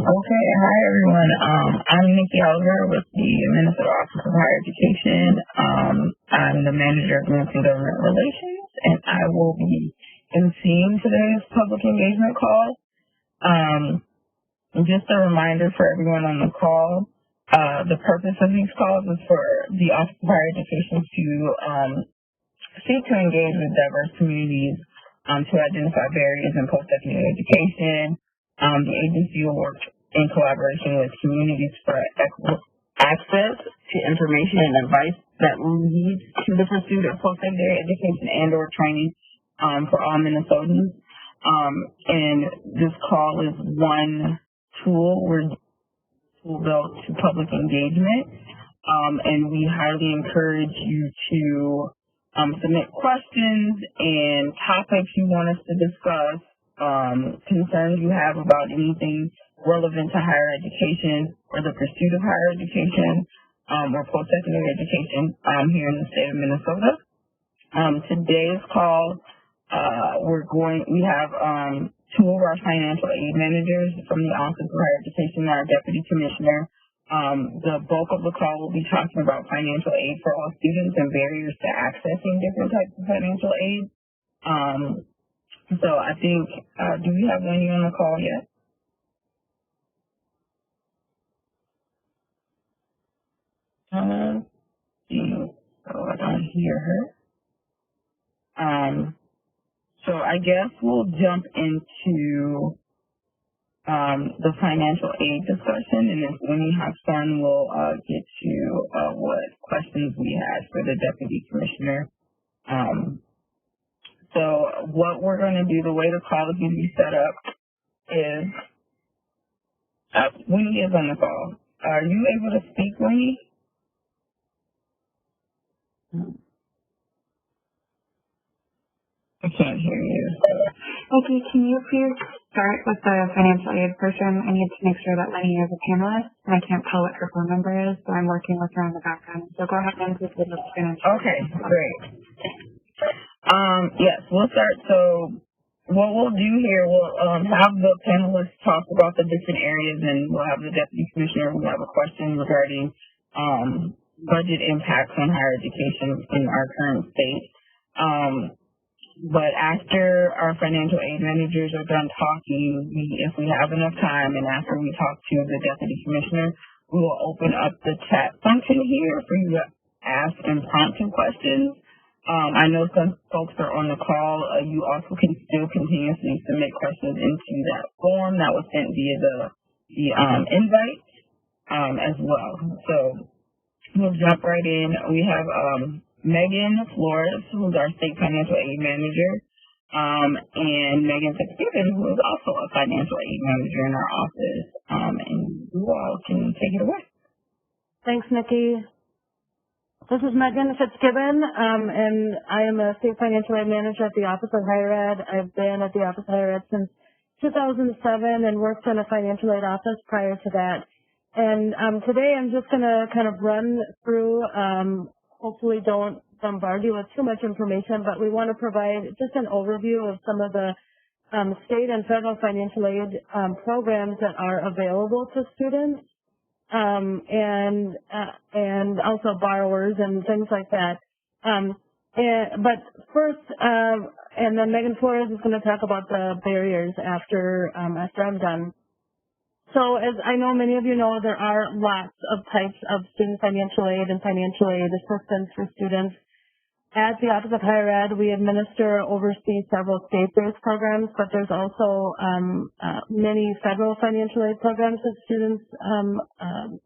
Okay, hi everyone. I'm Nikki Oliver with the Minnesota Office of Higher Education. I'm the manager of Grants and Government Relations, and I will be emceeing today's public engagement call. Just a reminder for everyone on the call, the purpose of these calls is for the Office of Higher Education to seek to engage with diverse communities to identify barriers in post-secondary education. The agency will work in collaboration with communities for equitable access to information and advice that leads to the pursuit of post-secondary education and/or training for all Minnesotans. And this call is one tool we're built to public engagement, and we highly encourage you to submit questions and topics you want us to discuss, concerns you have about anything relevant to higher education or the pursuit of higher education or post-secondary education here in the state of Minnesota. Today's call, we have two of our financial aid managers from the Office of Higher Education and our Deputy Commissioner. The bulk of the call will be talking about financial aid for all students and barriers to accessing different types of financial aid. So I think, do we have Winnie on the call yet? So I don't hear her. So I guess we'll jump into the financial aid discussion, and if Winnie has fun, we'll get to what questions we had for the Deputy Commissioner. So what we're going to do, the way the call is going to be set up is, Winnie is on the call. Are you able to speak, Winnie? I can't hear you. Okay, can you please start with the financial aid portion? I need to make sure that Winnie is a panelist, and I can't tell what her phone number is, so I'm working with her in the background. So go ahead and proceed with the financial aid. Okay, great. Yes, we'll start. So what we'll do here, we'll have the panelists talk about the different areas, and we'll have the Deputy Commissioner who have a question regarding budget impacts on higher education in our current state. But after our financial aid managers are done talking, if we have enough time, and after we talk to the Deputy Commissioner, we will open up the chat function here for you to ask impromptu questions. I know some folks are on the call. You also can still continuously submit questions into that form that was sent via the invite as well. So we'll jump right in. We have Meghan Flores, who's our state financial aid manager, and Meghan FitzGibbon, who is also a financial aid manager in our office. And you all can take it away. Thanks, Nikki. This is Meghan FitzGibbon, and I am a state financial aid manager at the Office of Higher Ed. I've been at the Office of Higher Ed since 2007 and worked in a financial aid office prior to that. And today I'm just going to kind of run through, hopefully don't bombard you with too much information, but we want to provide just an overview of some of the state and federal financial aid programs that are available to students. And also borrowers and things like that. But first, and then Meghan Flores is going to talk about the barriers after I'm done. So as I know many of you know, there are lots of types of student financial aid and financial aid assistance for students. At the Office of Higher Ed, we administer, oversee several state-based programs, but there's also many federal financial aid programs that students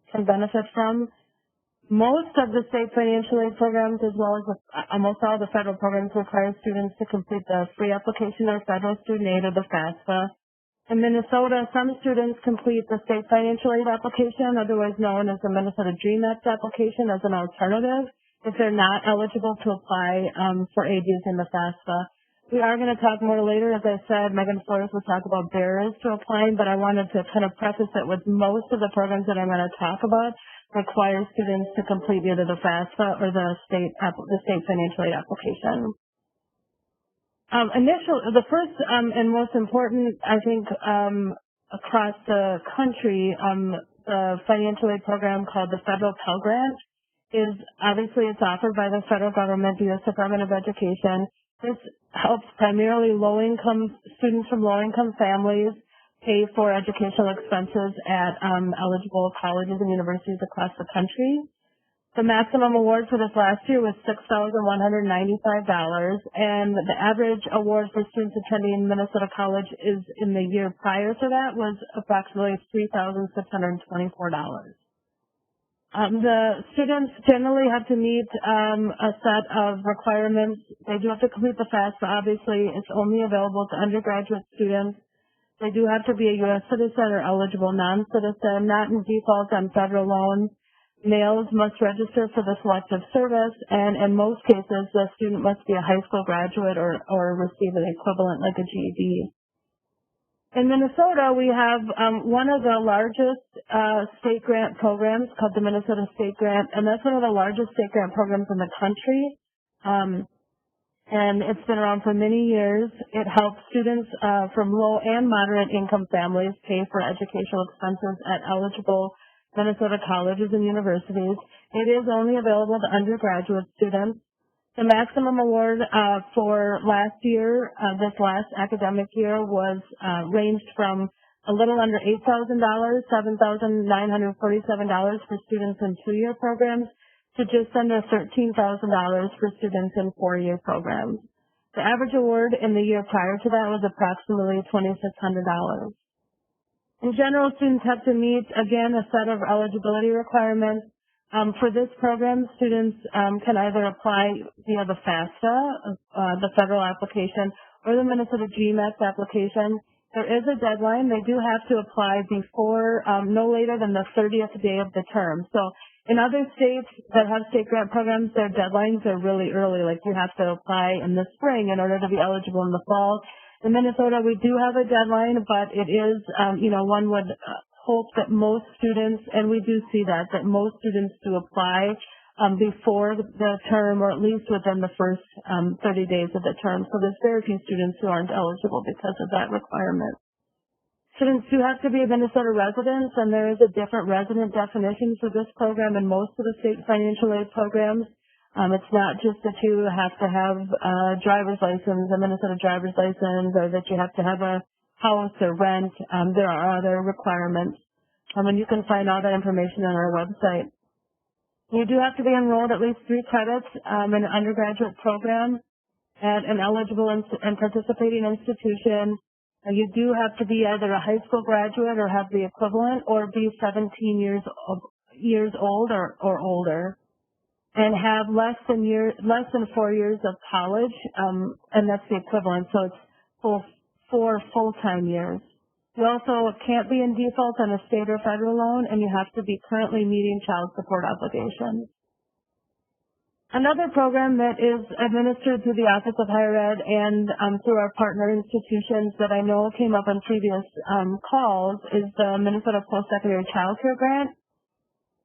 can benefit from. Most of the state financial aid programs, as well as almost all the federal programs, require students to complete the free application or federal student aid or the FAFSA. In Minnesota, some students complete the state financial aid application, otherwise known as the Minnesota Dream Act application, as an alternative if they're not eligible to apply for aid using the FAFSA. We are going to talk more later. As I said, Meghan Flores will talk about barriers to applying, but I wanted to kind of preface it with most of the programs that I'm going to talk about require students to complete either the FAFSA or the state financial aid application. The first and most important, I think, across the country, the financial aid program called the Federal Pell Grant is obviously it's offered by the federal government, the U.S. Department of Education. This helps primarily students from low-income families pay for educational expenses at eligible colleges and universities across the country. The maximum award for this last year was $6,195, and the average award for students attending Minnesota College is in the year prior to that was approximately $3,624. The students generally have to meet a set of requirements. They do have to complete the FAFSA. Obviously, it's only available to undergraduate students. They do have to be a U.S. citizen or eligible non-citizen, not in default on federal loans. Males must register for the selective service, and in most cases, the student must be a high school graduate or receive an equivalent like a GED. In Minnesota, we have one of the largest state grant programs called the Minnesota State Grant, and that's one of the largest state grant programs in the country. And it's been around for many years. It helps students from low and moderate income families pay for educational expenses at eligible Minnesota colleges and universities. It is only available to undergraduate students. The maximum award for last year, this last academic year, was ranged from a little under $8,000, $7,947 for students in 2-year programs, to just under $13,000 for students in 4-year programs. The average award in the year prior to that was approximately $2,600. In general, students have to meet, again, a set of eligibility requirements. For this program, students can either apply via the FAFSA, the federal application, or the Minnesota GMAT application. There is a deadline. They do have to apply before no later than the 30th day of the term. So in other states that have state grant programs, their deadlines are really early. Like you have to apply in the spring in order to be eligible in the fall. In Minnesota, we do have a deadline, but it is, one would hope that most students, and we do see that most students do apply before the term, or at least within the first 30 days of the term. So there's very few students who aren't eligible because of that requirement. Students do have to be Minnesota residents, and there is a different resident definition for this program and most of the state financial aid programs. It's not just that you have to have a driver's license, a Minnesota driver's license, or that you have to have a house or rent. There are other requirements, and you can find all that information on our website. You do have to be enrolled at least 3 credits in an undergraduate program at an eligible and participating institution. You do have to be either a high school graduate or have the equivalent, or be 17 years old or older, and have less than 4 years of college, and that's the equivalent. So it's 4 full-time years. You also can't be in default on a state or federal loan, and you have to be currently meeting child support obligations. Another program that is administered through the Office of Higher Ed and through our partner institutions that I know came up on previous calls is the Minnesota Post-Secondary Child Care Grant.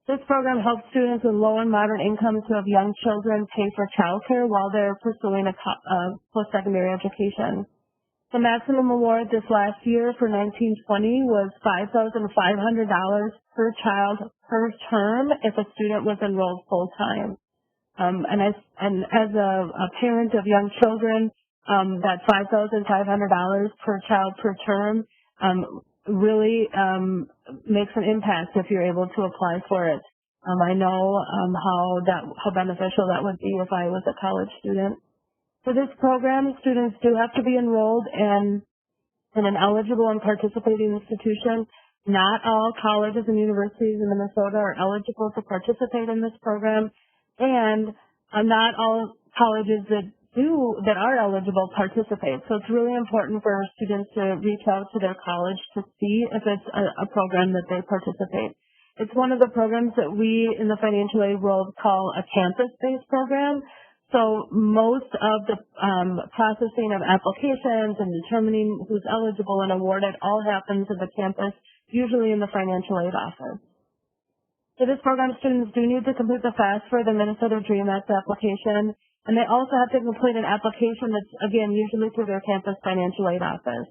This program helps students with low and moderate incomes who have young children pay for child care while they're pursuing a post-secondary education. The maximum award this last year for 1920 was $5,500 per child per term if a student was enrolled full-time. And as a parent of young children, that $5,500 per child per term really makes an impact if you're able to apply for it. I know how beneficial that would be if I was a college student. For this program, students do have to be enrolled in an eligible and participating institution. Not all colleges and universities in Minnesota are eligible to participate in this program, and not all colleges that are eligible participate. So it's really important for students to reach out to their college to see if it's a program that they participate. It's one of the programs that we in the financial aid world call a campus-based program. So most of the processing of applications and determining who's eligible and awarded all happens at the campus, usually in the financial aid office. For this program, students do need to complete the FAFSA, the Minnesota Dream Act application, and they also have to complete an application that's, again, usually through their campus financial aid office.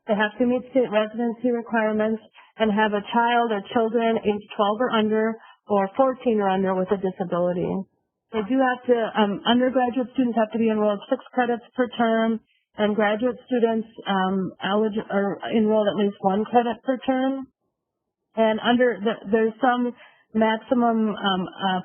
They have to meet state residency requirements and have a child or children age 12 or under or 14 or under with a disability. They do have to, undergraduate students have to be enrolled 6 credits per term, and graduate students enrolled at least 1 credit per term. And there's some maximum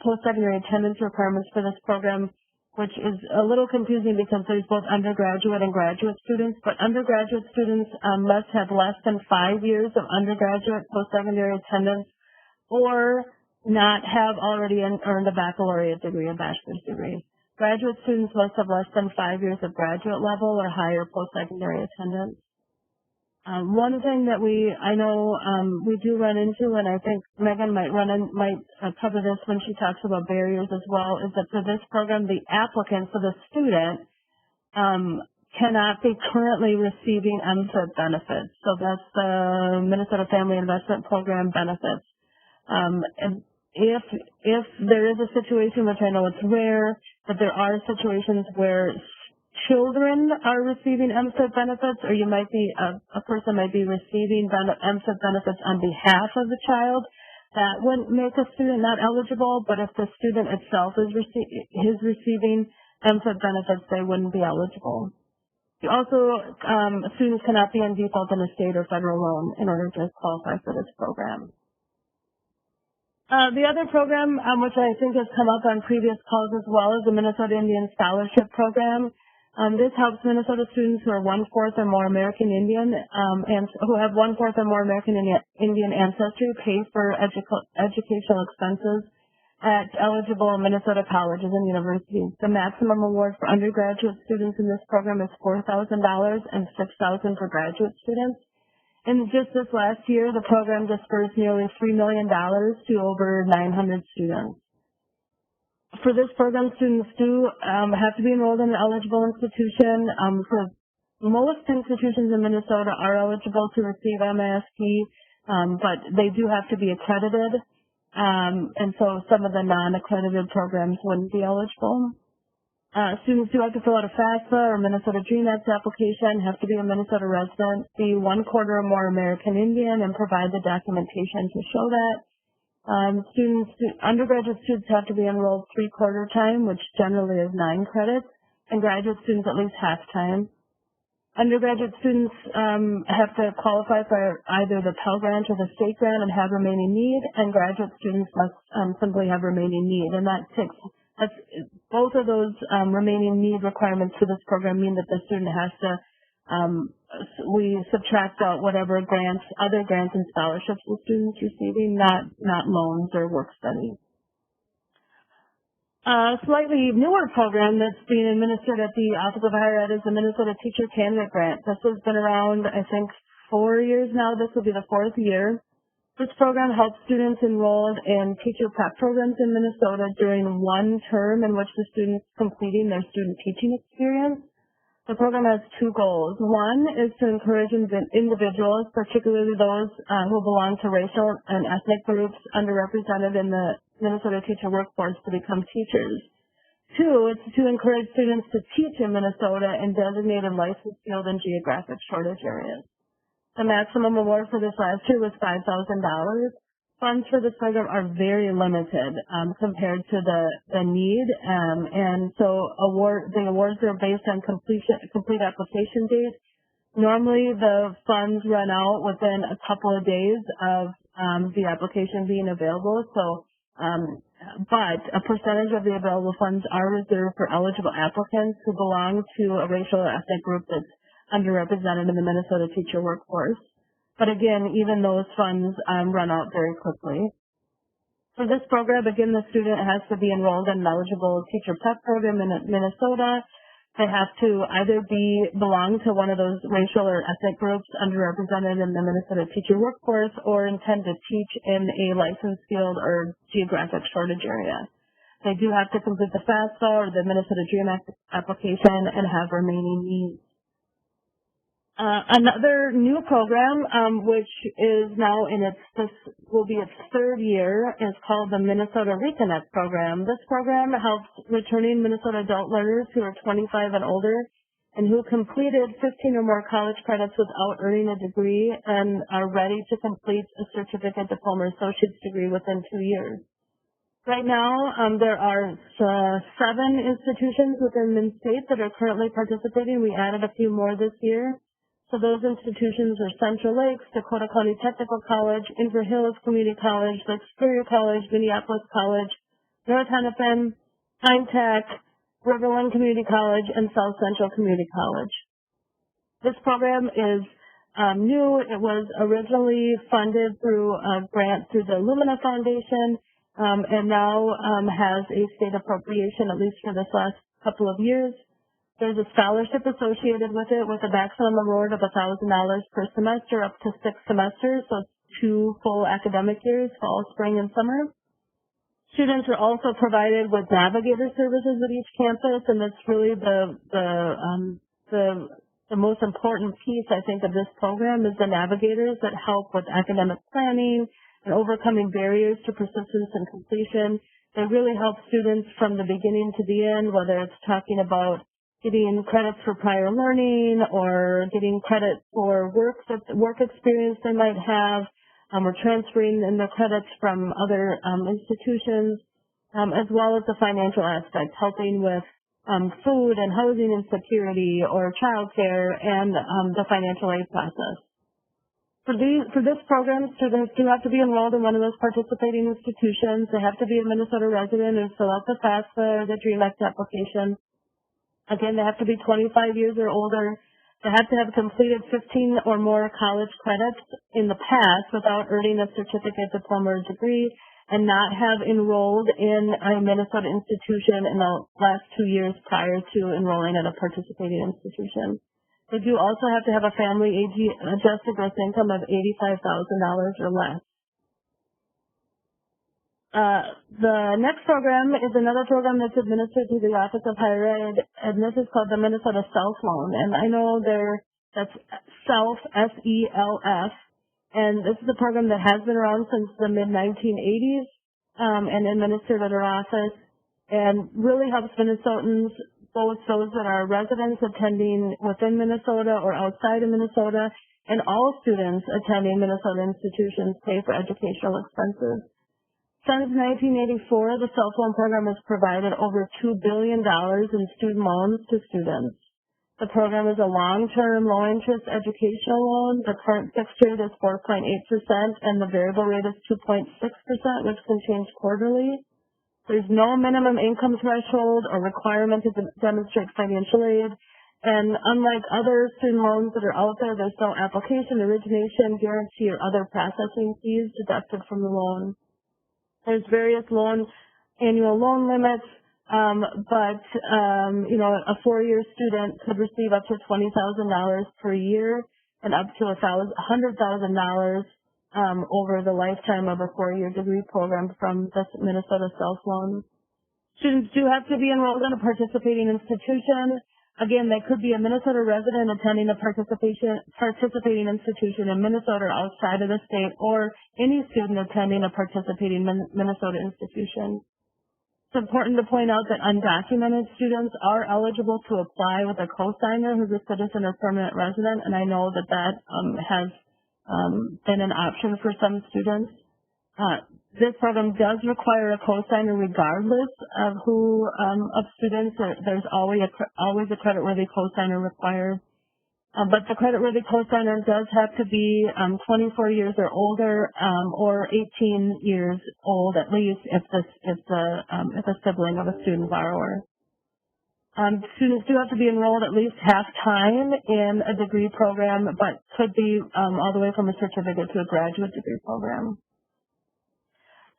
post-secondary attendance requirements for this program, which is a little confusing because there's both undergraduate and graduate students. But undergraduate students must have less than 5 years of undergraduate post-secondary attendance or not have already earned a baccalaureate degree or bachelor's degree. Graduate students must have less than 5 years of graduate level or higher post-secondary attendance. One thing that I know we do run into, and I think Meghan might cover this when she talks about barriers as well, is that for this program, the applicant, so the student, cannot be currently receiving MFIP benefits. So that's the Minnesota Family Investment Program benefits. And if there is a situation, which I know it's rare, but there are situations where children are receiving MFIP benefits, or you might be a person might be receiving MFIP benefits on behalf of the child. That wouldn't make a student not eligible, but if the student itself is receiving MFIP benefits, they wouldn't be eligible. Also, students cannot be in default in a state or federal loan in order to qualify for this program. The other program, which I think has come up on previous calls as well, is the Minnesota Indian Scholarship Program. This helps Minnesota students who are 1/4 or more American Indian and who have 1/4 or more American Indian ancestry pay for educational expenses at eligible Minnesota colleges and universities. The maximum award for undergraduate students in this program is $4,000 and $6,000 for graduate students. And just this last year, the program dispersed nearly $3 million to over 900 students. For this program, students do have to be enrolled in an eligible institution. For most institutions in Minnesota are eligible to receive MISP, but they do have to be accredited. And so some of the non-accredited programs wouldn't be eligible. Students do have to fill out a FAFSA or Minnesota Dream Act application, have to be a Minnesota resident, be 1/4 or more American Indian, and provide the documentation to show that. Undergraduate students have to be enrolled 3/4 time, which generally is 9 credits, and graduate students at least half time. Undergraduate students have to qualify for either the Pell grant or the state grant and have remaining need, and graduate students must simply have remaining need, and both of those remaining need requirements for this program mean that the student has to, we subtract out whatever other grants and scholarships the student's receiving, not loans or work study. A slightly newer program that's being administered at the Office of Higher Ed is the Minnesota Teacher Candidate Grant. This has been around, I think, 4 years now. This will be the 4th year. This program helps students enrolled in teacher prep programs in Minnesota during one term in which the student is completing their student teaching experience. The program has 2 goals. One is to encourage individuals, particularly those who belong to racial and ethnic groups underrepresented in the Minnesota teacher workforce, to become teachers. 2, it's to encourage students to teach in Minnesota in designated licensed field and geographic shortage areas. The maximum award for this last year was $5,000. Funds for this program are very limited compared to the need, and so the awards are based on complete application dates. Normally, the funds run out within a couple of days of the application being available. So, but a percentage of the available funds are reserved for eligible applicants who belong to a racial or ethnic group that's underrepresented in the Minnesota teacher workforce. But again, even those funds run out very quickly. For this program, again, the student has to be enrolled in an eligible teacher prep program in Minnesota. They have to either belong to one of those racial or ethnic groups underrepresented in the Minnesota teacher workforce, or intend to teach in a licensed field or geographic shortage area. They do have to complete the FAFSA or the Minnesota Dream Act application and have remaining needs. Another new program, which is now will be its 3rd year, is called the Minnesota Reconnect program. This program helps returning Minnesota adult learners who are 25 and older and who completed 15 or more college credits without earning a degree and are ready to complete a certificate, diploma, or associate's degree within 2 years. Right now, there are 7 institutions within Minn-State that are currently participating. We added a few more this year. So those institutions are Central Lakes, Dakota County Technical College, Inver Hills Community College, Lake Superior College, Minneapolis College, North Hennepin, Pine Tech, Riverland Community College, and South Central Community College. This program is new. It was originally funded through a grant through the Lumina Foundation, and now has a state appropriation, at least for this last couple of years. There's a scholarship associated with it with a maximum award of $1,000 per semester up to 6 semesters, so 2 full academic years, fall, spring, and summer. Students are also provided with navigator services at each campus, and that's really the most important piece, I think, of this program is the navigators that help with academic planning and overcoming barriers to persistence and completion. They really help students from the beginning to the end, whether it's talking about getting credits for prior learning or getting credit for work experience they might have, or transferring in the credits from other institutions, as well as the financial aspect, helping with food and housing insecurity or childcare and the financial aid process. For this program, students do have to be enrolled in one of those participating institutions. They have to be a Minnesota resident and fill out the FAFSA or the DREAM Act application. Again, they have to be 25 years or older. They have to have completed 15 or more college credits in the past without earning a certificate, diploma, or degree, and not have enrolled in a Minnesota institution in the last 2 years prior to enrolling at a participating institution. They do also have to have a family age-adjusted gross income of $85,000 or less. The next program is another program that's administered through the Office of Higher Ed, and this is called the Minnesota Self Loan. And I know that's SELF, S-E-L-F, and this is a program that has been around since the mid-1980s and administered at our office, and really helps Minnesotans, both those that are residents attending within Minnesota or outside of Minnesota, and all students attending Minnesota institutions pay for educational expenses. Since 1984, the Self Loan Program has provided over $2 billion in student loans to students. The program is a long-term, low-interest educational loan. The current fixed rate is 4.8%, and the variable rate is 2.6%, which can change quarterly. There's no minimum income threshold or requirement to demonstrate financial aid. And unlike other student loans that are out there, there's no application, origination, guarantee, or other processing fees deducted from the loan. There's various annual loan limits, but a 4-year student could receive up to $20,000 per year and up to $100,000 over the lifetime of a 4-year degree program from the Minnesota Self Loan. Students do have to be enrolled in a participating institution. Again, they could be a Minnesota resident attending a participating institution in Minnesota or outside of the state, or any student attending a participating Minnesota institution. It's important to point out that undocumented students are eligible to apply with a cosigner who's a citizen or permanent resident, and I know that has been an option for some students. This program does require a cosigner regardless of of students. There's always a creditworthy cosigner required. But the creditworthy cosigner does have to be 24 years or older, or 18 years old at least if a sibling of a student borrower. Students do have to be enrolled at least half-time in a degree program, but could be all the way from a certificate to a graduate degree program.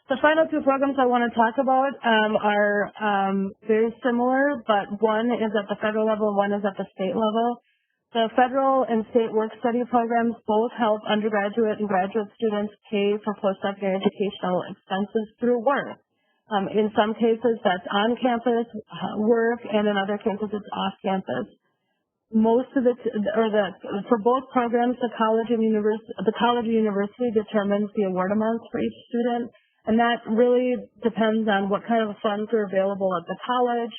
The final 2 programs I want to talk about are very similar, but one is at the federal level, one is at the state level. The federal and state work-study programs both help undergraduate and graduate students pay for post-secondary educational expenses through work. In some cases, that's on-campus work, and in other cases, it's off-campus. For both programs, the college or university determines the award amounts for each student, and that really depends on what kind of funds are available at the college,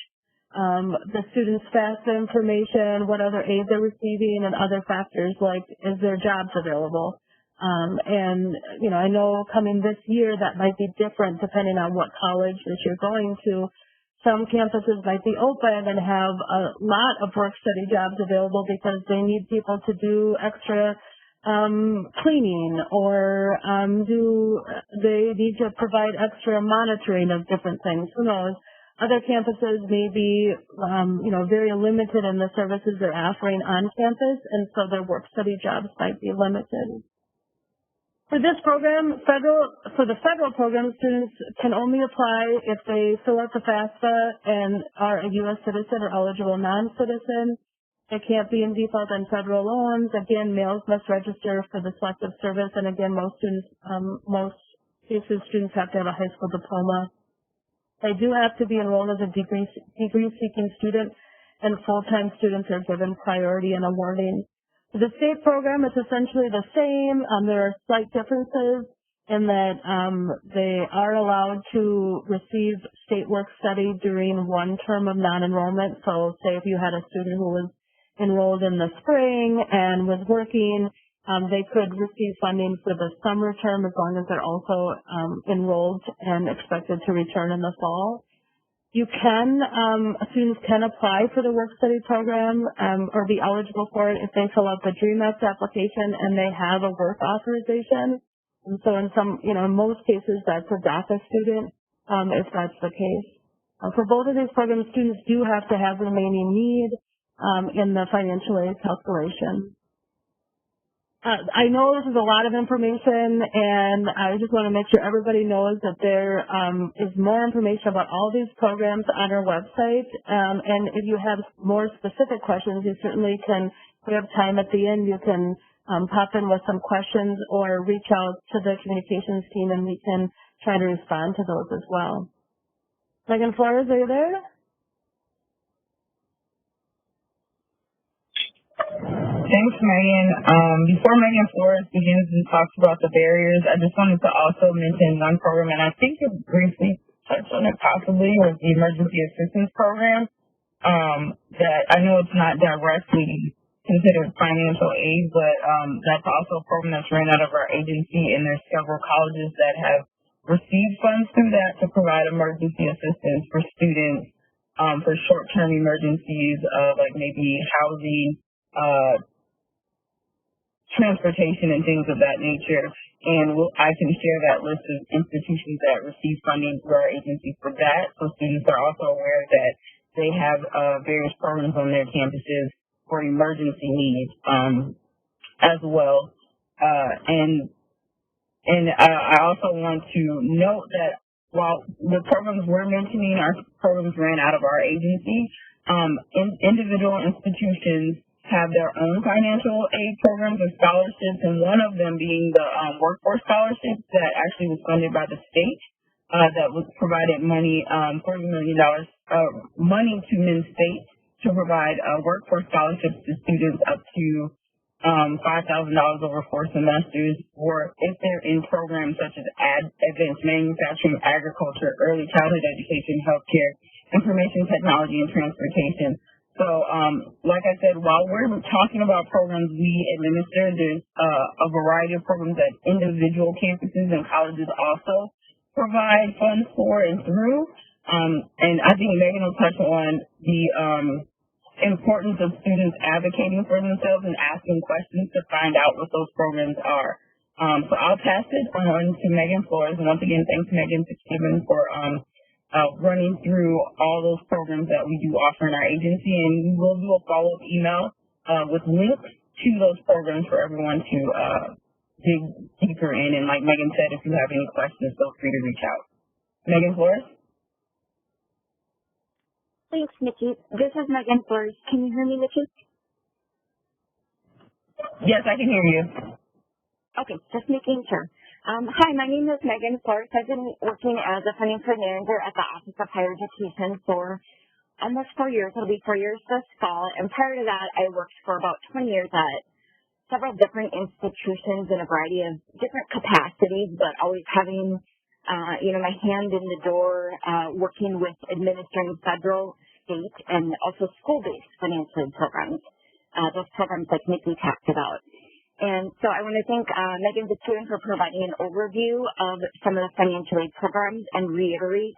the students' FAFSA information, what other aid they're receiving, and other factors like is there jobs available. And, you know, I know coming this year that might be different depending on what college that you're going to. Some campuses might be open and have a lot of work-study jobs available because they need people to do extra cleaning or they need to provide extra monitoring of different things. Who knows? Other campuses may be, you know, very limited in the services they're offering on campus, and so their work-study jobs might be limited. For this program, for the federal program, students can only apply if they fill out the FAFSA and are a U.S. citizen or eligible non-citizen. They can't be in default on federal loans. Again, males must register for the selective service, and again, most cases, students have to have a high school diploma. They do have to be enrolled as a degree-seeking student, and full-time students are given priority in awarding. For the state program, it's essentially the same. There are slight differences in that they are allowed to receive state work study during one term of non-enrollment. So say if you had a student who was enrolled in the spring and was working, they could receive funding for the summer term as long as they're also enrolled and expected to return in the fall. You can, students can apply for the work-study program or be eligible for it if they fill out the DREAMEX application and they have a work authorization. And so in some, you know, in most cases that's a DACA student if that's the case. For both of these programs, students do have to have remaining need in the financial aid calculation. I know this is a lot of information, and I just want to make sure everybody knows that there is more information about all these programs on our website. And if you have more specific questions, you certainly can, if we have time at the end, you can pop in with some questions or reach out to the communications team, and we can try to respond to those as well. Meghan Flores, are you there? Thanks, Megan. Before Meghan Flores begins and talks about the barriers, I just wanted to also mention one program, and I think you briefly touched on it possibly, was the Emergency Assistance Program. That I know it's not directly considered financial aid, but that's also a program that's ran out of our agency, and there's several colleges that have received funds through that to provide emergency assistance for students for short-term emergencies, like maybe housing, transportation and things of that nature, and I can share that list of institutions that receive funding through our agency for that, so students are also aware that they have various programs on their campuses for emergency needs as well. And I also want to note that while the programs we're mentioning, our programs ran out of our agency, individual institutions have their own financial aid programs and scholarships, and one of them being the workforce scholarships that actually was funded by the state that was provided money, $40 million money to Min State to provide workforce scholarships to students up to $5,000 over 4 semesters, or if they're in programs such as advanced manufacturing, agriculture, early childhood education, healthcare, information technology, and transportation. So, like I said, while we're talking about programs we administer, there's a variety of programs that individual campuses and colleges also provide funds for and through. And I think Megan will touch on the importance of students advocating for themselves and asking questions to find out what those programs are. So I'll pass it on to Meghan Flores. And once again, thanks Meghan FitzGibbon for running through all those programs that we do offer in our agency, and we will do a follow-up email with links to those programs for everyone to dig deeper in. And like Megan said, if you have any questions, feel free to reach out. Meghan Flores? Thanks, Nikki. This is Meghan Flores. Can you hear me, Nikki? Yes, I can hear you. Okay, just making sure. Hi, my name is Meghan Flores. I've been working as a financial manager at the Office of Higher Education for almost 4 years. It'll be 4 years this fall. And prior to that, I worked for about 20 years at several different institutions in a variety of different capacities, but always having, my hand in the door, working with administering federal state and also school-based financial aid programs, those programs like Nikki talked about. And so I want to thank Meghan Fitzgibbon for providing an overview of some of the financial aid programs and reiterate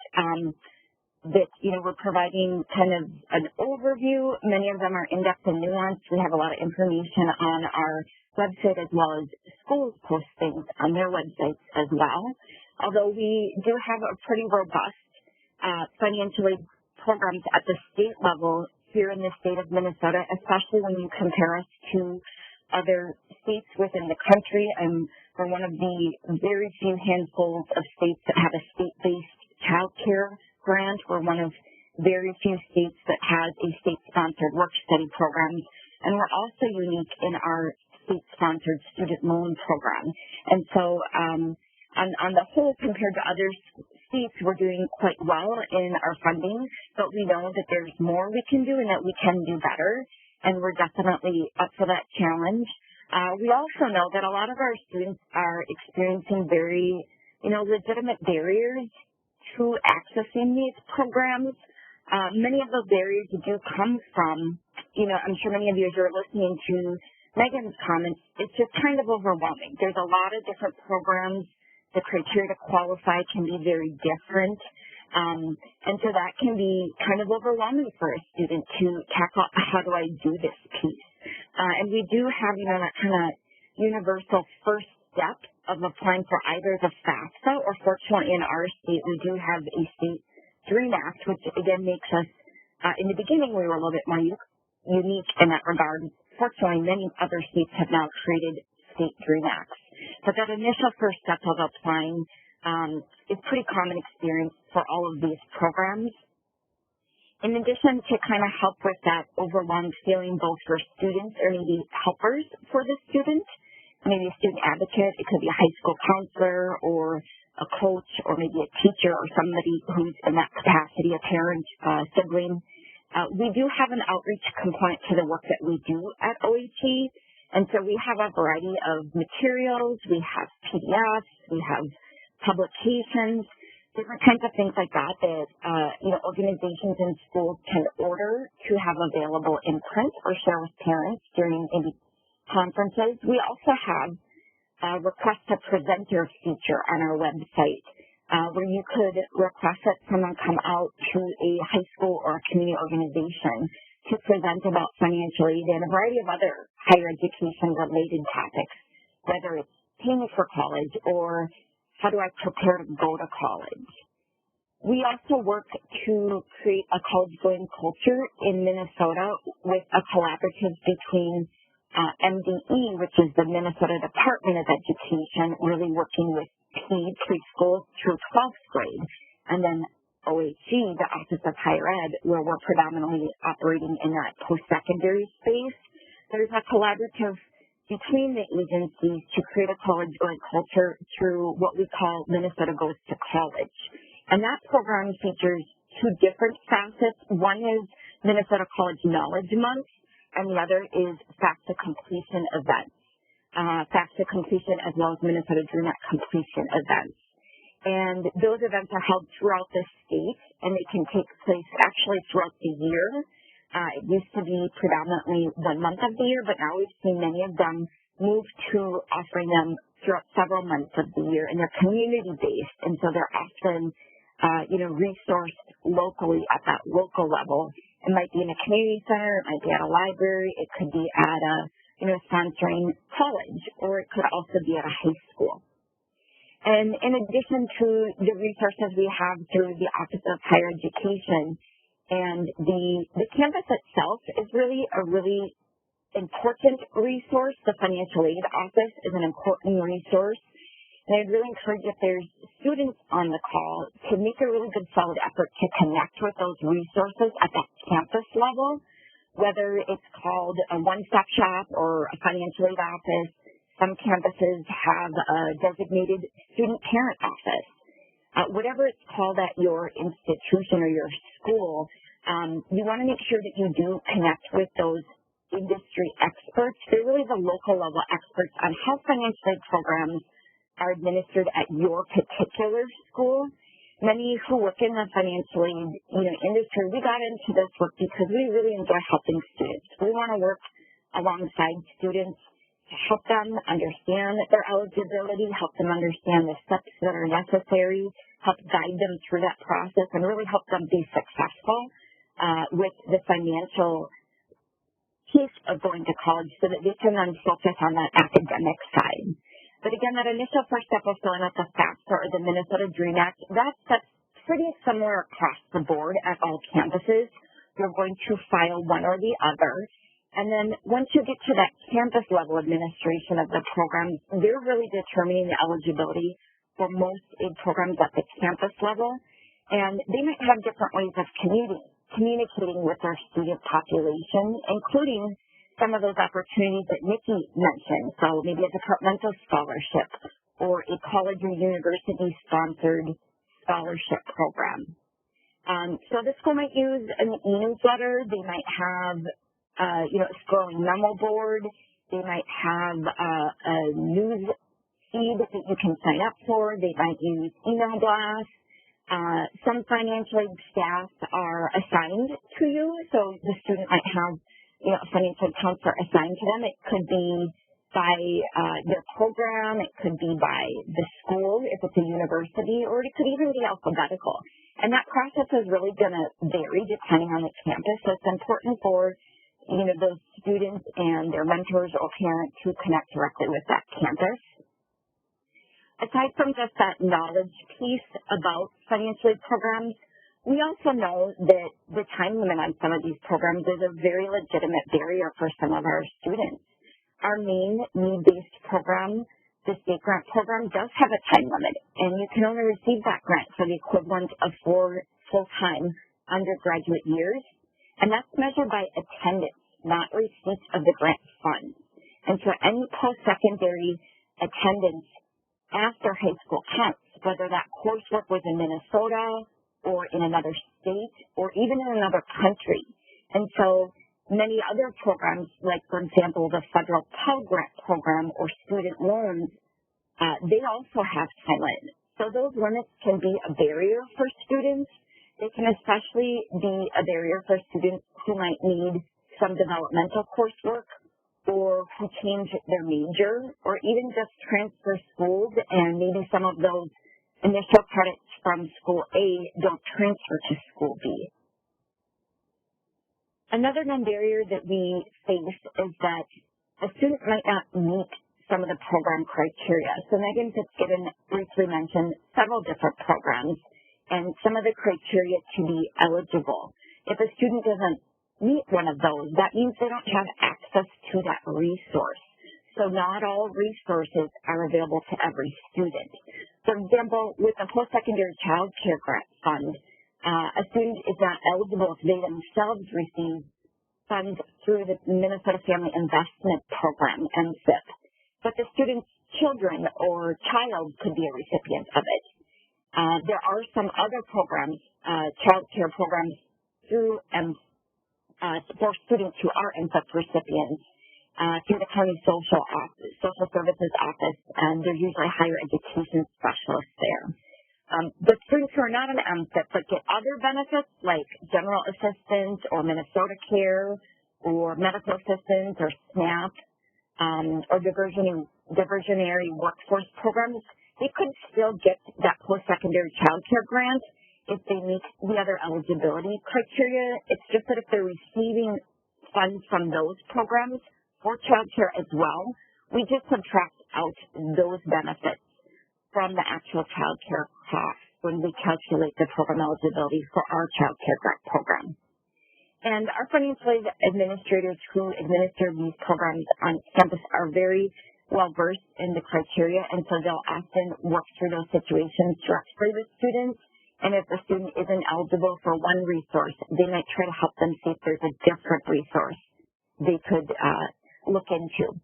that, we're providing kind of an overview. Many of them are in-depth and nuanced. We have a lot of information on our website as well as schools post things on their websites as well. Although we do have a pretty robust financial aid programs at the state level here in the state of Minnesota, especially when you compare us to other states within the country. And we're one of the very few handfuls of states that have a state-based child care grant. We're one of very few states that has a state-sponsored work-study program. And we're also unique in our state-sponsored student loan program. And so on the whole, compared to other states, we're doing quite well in our funding, but we know that there's more we can do and that we can do better. And we're definitely up for that challenge. We also know that a lot of our students are experiencing very, legitimate barriers to accessing these programs. Many of those barriers do come from, I'm sure many of you, as you're listening to Meghan's comments, it's just kind of overwhelming. There's a lot of different programs. The criteria to qualify can be very different. And so that can be kind of overwhelming for a student to tackle, how do I do this piece? And we do have, that kind of universal first step of applying for either the FAFSA or, fortunately, in our state, we do have a state DREAM Act, which, again, makes us, in the beginning, we were a little bit more unique in that regard. Fortunately, many other states have now created state DREAM Acts. But that initial first step of applying is pretty common experience for all of these programs. In addition to kind of help with that overwhelmed feeling both for students or maybe helpers for the student, maybe a student advocate, it could be a high school counselor or a coach or maybe a teacher or somebody who's in that capacity, a parent, sibling. We do have an outreach component to the work that we do at OHE. And so we have a variety of materials, we have PDFs, we have publications, different kinds of things like that organizations and schools can order to have available in print or share with parents during maybe conferences. We also have a request a presenter feature on our website where you could request that someone come out to a high school or a community organization to present about financial aid and a variety of other higher education related topics, whether it's paying for college or how do I prepare to go to college. We also work to create a college-going culture in Minnesota with a collaborative between MDE, which is the Minnesota Department of Education, really working with preschool through 12th grade, and then OHE, the Office of Higher Ed, where we're predominantly operating in that post-secondary space. There's a collaborative between the agencies to create a college-going culture through what we call Minnesota Goes to College. And that program features two different facets. One is Minnesota College Knowledge Month, and the other is FAFSA completion events. FAFSA completion as well as Minnesota DREAM Act completion events. And those events are held throughout the state, and they can take place actually throughout the year. It used to be predominantly 1 month of the year, but now we've seen many of them move to offering them throughout several months of the year, and they're community-based, and so they're often, resourced locally at that local level. It might be in a community center, it might be at a library, it could be at a, sponsoring college, or it could also be at a high school. And in addition to the resources we have through the Office of Higher Education, and the campus itself is really a really important resource. The Financial Aid Office is an important resource. And I'd really encourage if there's students on the call to make a really good solid effort to connect with those resources at that campus level, whether it's called a one-stop shop or a financial aid office. Some campuses have a designated student parent office. Whatever it's called at your institution or your school, you want to make sure that you do connect with those industry experts. They're really the local level experts on how financial aid programs are administered at your particular school. Many who work in the financial aid, industry, we got into this work because we really enjoy helping students. We want to work alongside students to help them understand their eligibility, help them understand the steps that are necessary, help guide them through that process, and really help them be successful with the financial piece of going to college so that they can then focus on that academic side. But again, that initial first step of filling out the FAFSA or the Minnesota Dream Act, that's pretty similar across the board at all campuses. You're going to file one or the other. And then once you get to that campus level administration of the programs, they're really determining the eligibility for most aid programs at the campus level. And they might have different ways of communicating with their student population, including some of those opportunities that Nikki mentioned. So maybe a departmental scholarship or a college or university-sponsored scholarship program. So the school might use an e-newsletter. They might have a scrolling memo board. They might have a news feed that you can sign up for. They might use email blasts. Some financial aid staff are assigned to you, so the student might have a financial counselor assigned to them. It could be by their program. It could be by the school if it's a university, or it could even be alphabetical. And that process is really going to vary depending on the campus. So it's important for those students and their mentors or parents who connect directly with that campus. Aside from just that knowledge piece about financial aid programs, we also know that the time limit on some of these programs is a very legitimate barrier for some of our students. Our main need-based program, the state grant program, does have a time limit, and you can only receive that grant for the equivalent of 4 full-time undergraduate years. And that's measured by attendance, not receipt of the grant funds. And so any post-secondary attendance after high school counts, whether that coursework was in Minnesota or in another state or even in another country. And so many other programs, like, for example, the federal Pell grant program or student loans, they also have time limits. So those limits can be a barrier for students. They can especially be a barrier for students who might need some developmental coursework or who change their major or even just transfer schools and maybe some of those initial credits from school A don't transfer to school B. Another known barrier that we face is that a student might not meet some of the program criteria. So Meghan FitzGibbon briefly mentioned several different programs and some of the criteria to be eligible. If a student doesn't meet one of those, that means they don't have access to that resource. So not all resources are available to every student. For example, with the post-secondary child care grant fund, a student is not eligible if they themselves receive funds through the Minnesota Family Investment Program, MFIP. But the student's children or child could be a recipient of it. There are some other programs, child care programs through for students who are MFIP recipients through the county social services office, and there's usually higher education specialists there. But students who are not an MFIP but get other benefits like general assistance or Minnesota Care or medical assistance or SNAP or diversionary workforce programs, they could still get that post-secondary child care grant if they meet the other eligibility criteria. It's just that if they're receiving funds from those programs for child care as well, we just subtract out those benefits from the actual child care cost when we calculate the program eligibility for our child care grant program. And our financial aid administrators who administer these programs on campus are very well-versed in the criteria, and so they'll often work through those situations directly with students. And if the student isn't eligible for one resource, they might try to help them see if there's a different resource they could look into.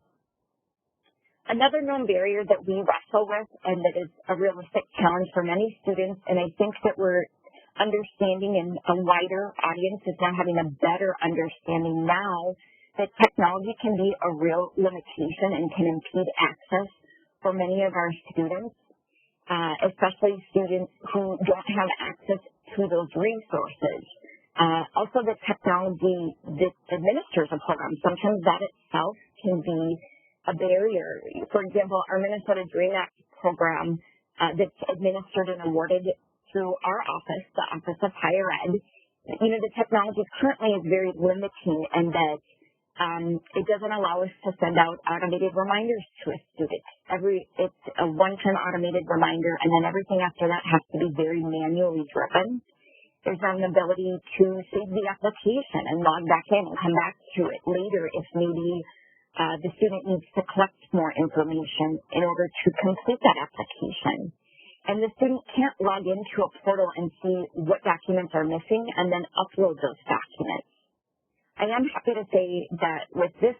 Another known barrier that we wrestle with and that is a realistic challenge for many students, and I think that we're understanding in a wider audience is now having a better understanding now that technology can be a real limitation and can impede access for many of our students. especially students who don't have access to those resources. Also, the technology that administers a program, sometimes that itself can be a barrier. For example, our Minnesota Dream Act program that's administered and awarded through our office, the Office of Higher Ed, the technology currently is very limiting and that it doesn't allow us to send out automated reminders to a student. It's a one-time automated reminder, and then everything after that has to be very manually driven. There's not an ability to save the application and log back in and come back to it later if maybe the student needs to collect more information in order to complete that application. And the student can't log into a portal and see what documents are missing and then upload those documents. I am happy to say that with this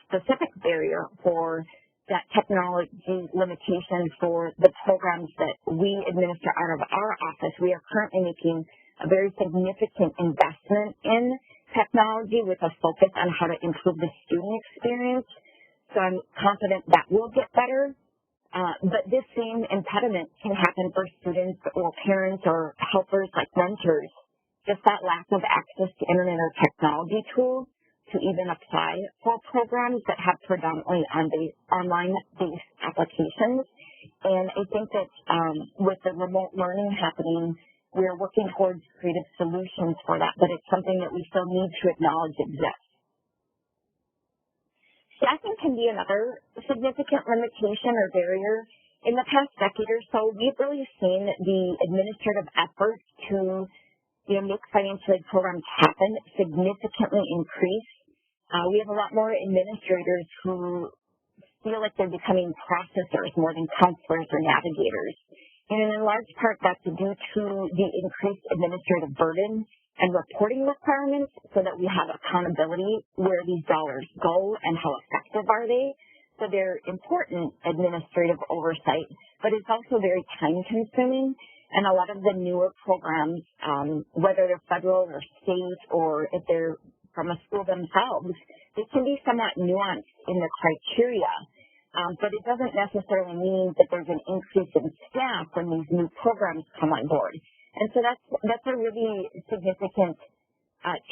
specific barrier for that technology limitation for the programs that we administer out of our office, we are currently making a very significant investment in technology with a focus on how to improve the student experience. So I'm confident that will get better. But this same impediment can happen for students or parents or helpers like mentors. Just that lack of access to internet or technology tools to even apply for programs that have predominantly online-based applications. And I think that with the remote learning happening, we're working towards creative solutions for that, but it's something that we still need to acknowledge exists. Staffing can be another significant limitation or barrier. In the past decade or so, we've really seen the administrative effort to make financial aid programs happen significantly increase. We have a lot more administrators who feel like they're becoming processors more than counselors or navigators. And in large part, that's due to the increased administrative burden and reporting requirements so that we have accountability where these dollars go and how effective are they. So they're important administrative oversight, but it's also very time-consuming. And a lot of the newer programs, whether they're federal or state or if they're from a school themselves, they can be somewhat nuanced in the criteria. But it doesn't necessarily mean that there's an increase in staff when these new programs come on board. And so that's a really significant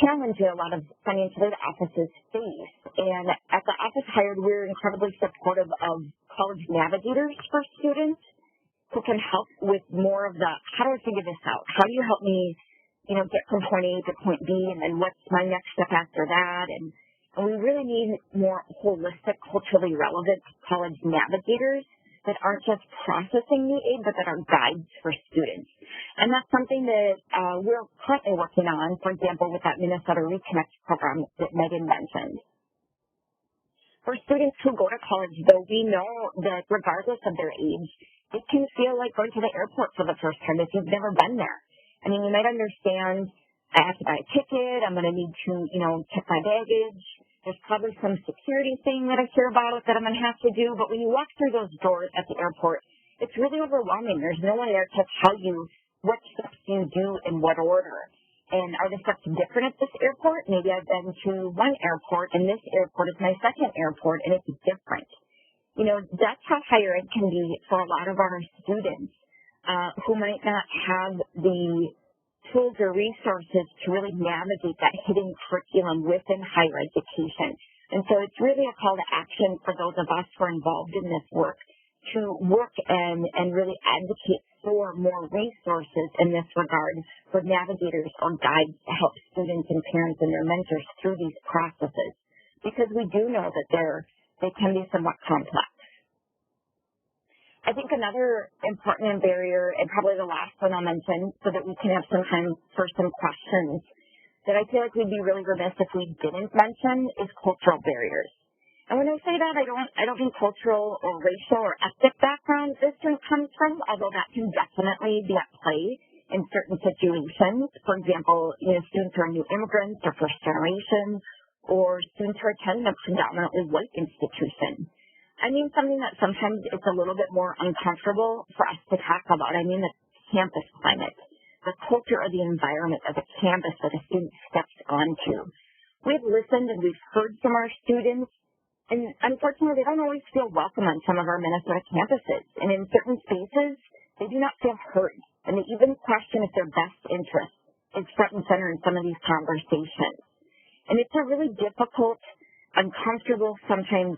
challenge that a lot of financial aid offices face. And at the Office Hired, we're incredibly supportive of college navigators for students who can help with more of the, how do I figure this out? How do you help me, get from point A to point B, and then what's my next step after that? And we really need more holistic, culturally relevant college navigators that aren't just processing the aid, but that are guides for students. And that's something that we're currently working on, for example, with that Minnesota Reconnect program that Meghan mentioned. For students who go to college, though, we know that regardless of their age, it can feel like going to the airport for the first time if you've never been there. I mean, you might understand, I have to buy a ticket, I'm going to need to, check my baggage. There's probably some security thing that I hear about that I'm going to have to do. But when you walk through those doors at the airport, it's really overwhelming. There's no one there to tell you what steps you do in what order. And are the steps different at this airport? Maybe I've been to one airport, and this airport is my second airport, and it's different. That's how higher ed can be for a lot of our students who might not have the tools or resources to really navigate that hidden curriculum within higher education. And so it's really a call to action for those of us who are involved in this work to work and really advocate for more resources in this regard for navigators or guides to help students and parents and their mentors through these processes, because we do know that they can be somewhat complex. I think another important barrier, and probably the last one I'll mention so that we can have some time for some questions, that I feel like we'd be really remiss if we didn't mention is cultural barriers. And when I say that, I don't mean cultural or racial or ethnic background this student comes from, although that can definitely be at play in certain situations. For example, students who are new immigrants or first generation, or students who attend a predominantly white institution. I mean something that sometimes it's a little bit more uncomfortable for us to talk about. I mean the campus climate, the culture or the environment of the campus that a student steps onto. We've listened and we've heard from our students And unfortunately, they don't always feel welcome on some of our Minnesota campuses. And in certain spaces, they do not feel heard. And they even question if their best interest is front and center in some of these conversations. And it's a really difficult, uncomfortable, sometimes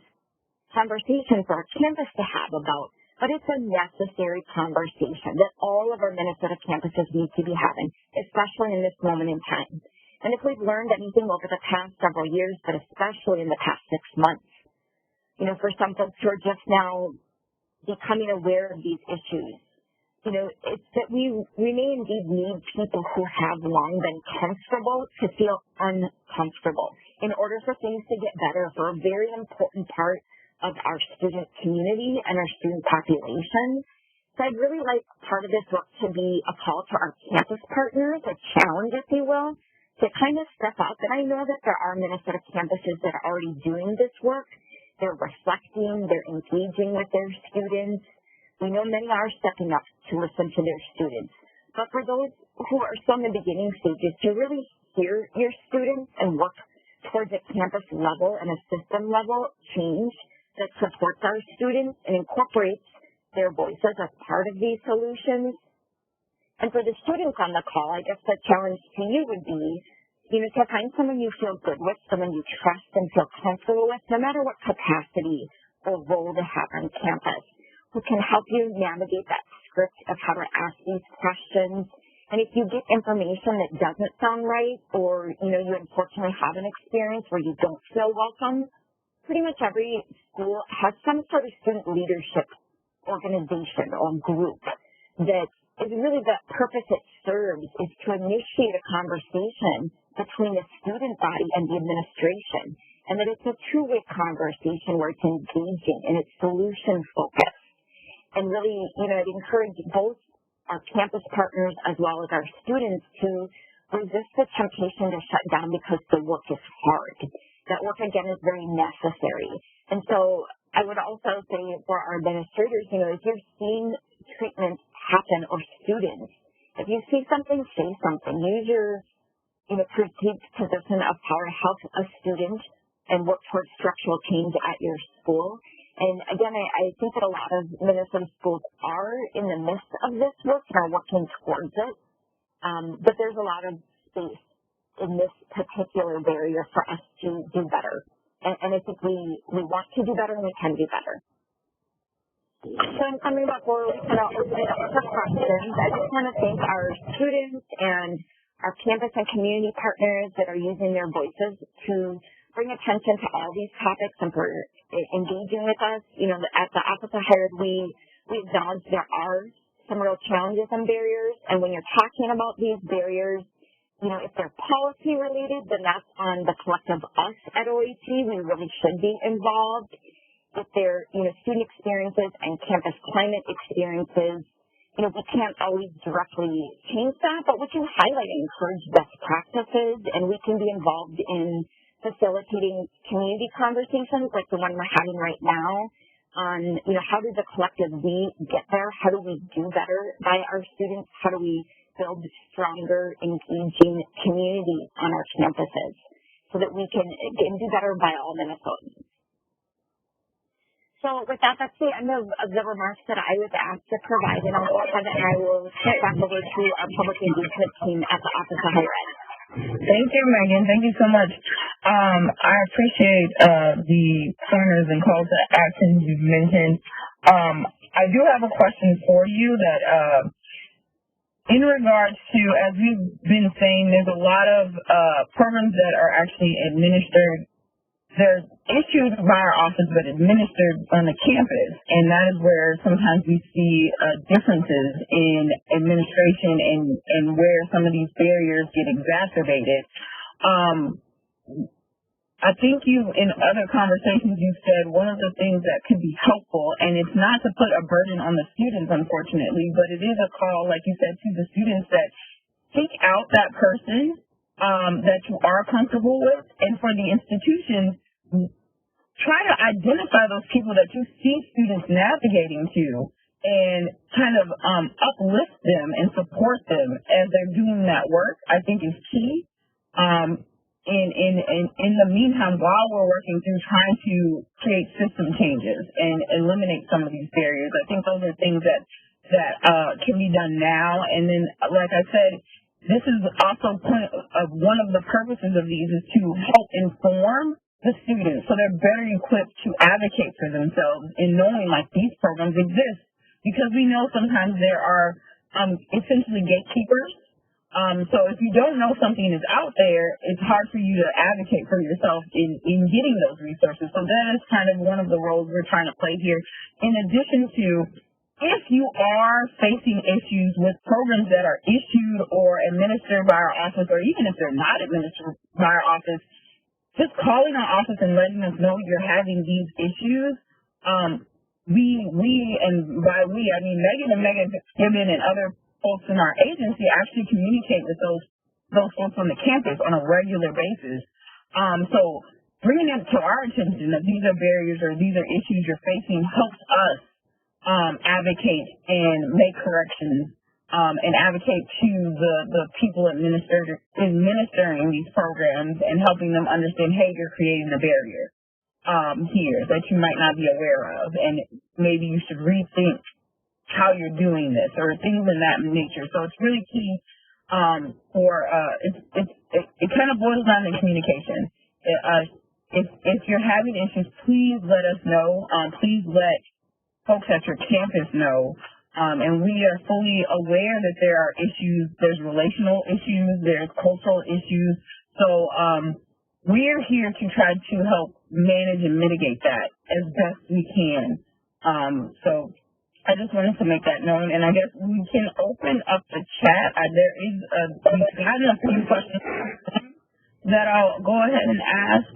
conversation for our campus to have about, but it's a necessary conversation that all of our Minnesota campuses need to be having, especially in this moment in time. And if we've learned anything over the past several years, but especially in the past 6 months, for some folks who are just now becoming aware of these issues, it's that we may indeed need people who have long been comfortable to feel uncomfortable in order for things to get better for a very important part of our student community and our student population. So I'd really like part of this work to be a call to our campus partners, a challenge, if you will, to kind of step up. And I know that there are Minnesota campuses that are already doing this work. They're reflecting, they're engaging with their students. We know many are stepping up to listen to their students. But for those who are still in the beginning stages, to really hear your students and work towards a campus level and a system level change that supports our students and incorporates their voices as part of these solutions. And for the students on the call, I guess the challenge to you would be, to find someone you feel good with, someone you trust and feel comfortable with, no matter what capacity or role they have on campus, who can help you navigate that script of how to ask these questions. And if you get information that doesn't sound right, or, you unfortunately have an experience where you don't feel welcome, pretty much every school has some sort of student leadership organization or group that is really the purpose it serves is to initiate a conversation between the student body and the administration, and that it's a two-way conversation where it's engaging and it's solution-focused. And really, I'd encourage both our campus partners as well as our students to resist the temptation to shut down because the work is hard. That work, again, is very necessary. And so I would also say for our administrators, if you're seeing treatment happen or students, if you see something, say something. Use your perceived position of power to help a student and work towards structural change at your school. And again, I think that a lot of Minnesota schools are in the midst of this work and are working towards it. But there's a lot of space in this particular barrier for us to do better. And I think we want to do better and we can do better. So in summing up, we're going to open it up for questions. I just want to thank our students and our campus and community partners that are using their voices to bring attention to all these topics and for engaging with us. At the Office of Higher Ed, we acknowledge there are some real challenges and barriers. And when you're talking about these barriers, if they're policy related, then that's on the collective us at OAT. We really should be involved. If they're, student experiences and campus climate experiences, we can't always directly change that, but we can highlight and encourage best practices, and we can be involved in facilitating community conversations like the one we're having right now on, how does the collective we get there? How do we do better by our students? How do we build stronger, engaging community on our campuses so that we can do better by all Minnesotans? So with that, that's the end of the remarks that I was asked to provide, and I'll go ahead and I will turn it back over to our public engagement team at the Office of Higher Ed. Thank you, Megan. Thank you so much. I appreciate the pointers and calls to action you've mentioned. I do have a question for you that in regards to, as we've been saying, there's a lot of programs that are actually administered. They're issued by our office but administered on the campus, and that is where sometimes we see differences in administration and where some of these barriers get exacerbated. I think in other conversations you've said one of the things that could be helpful, and it's not to put a burden on the students, unfortunately, but it is a call, like you said, to the students that seek out that person that you are comfortable with, and for the institutions, try to identify those people that you see students navigating to and kind of uplift them and support them as they're doing that work, I think is key. in the meantime, while we're working through trying to create system changes and eliminate some of these barriers. I think those are things that can be done now. And then, like I said, this is also one of the purposes of these is to help inform the students so they're better equipped to advocate for themselves in knowing like these programs exist, because we know sometimes there are essentially gatekeepers. So if you don't know something is out there, it's hard for you to advocate for yourself in getting those resources. So that is kind of one of the roles we're trying to play here. In addition to, if you are facing issues with programs that are issued or administered by our office, or even if they're not administered by our office, just calling our office and letting us know you're having these issues. And by we, I mean Meghan and FitzGibbon and other folks in our agency actually communicate with those folks on the campus on a regular basis. So bringing it to our attention that these are barriers or these are issues you're facing helps us advocate and make corrections and advocate to the people administering these programs and helping them understand, hey, you're creating a barrier here that you might not be aware of, and maybe you should rethink how you're doing this or things in that nature. So it's really key it kind of boils down to communication. If you're having issues, please let us know. Please let folks at your campus know. And we are fully aware that there are issues. There's relational issues. There's cultural issues. So we're here to try to help manage and mitigate that as best we can. So I just wanted to make that known. And I guess we can open up the chat. We've gotten a few questions that I'll go ahead and ask.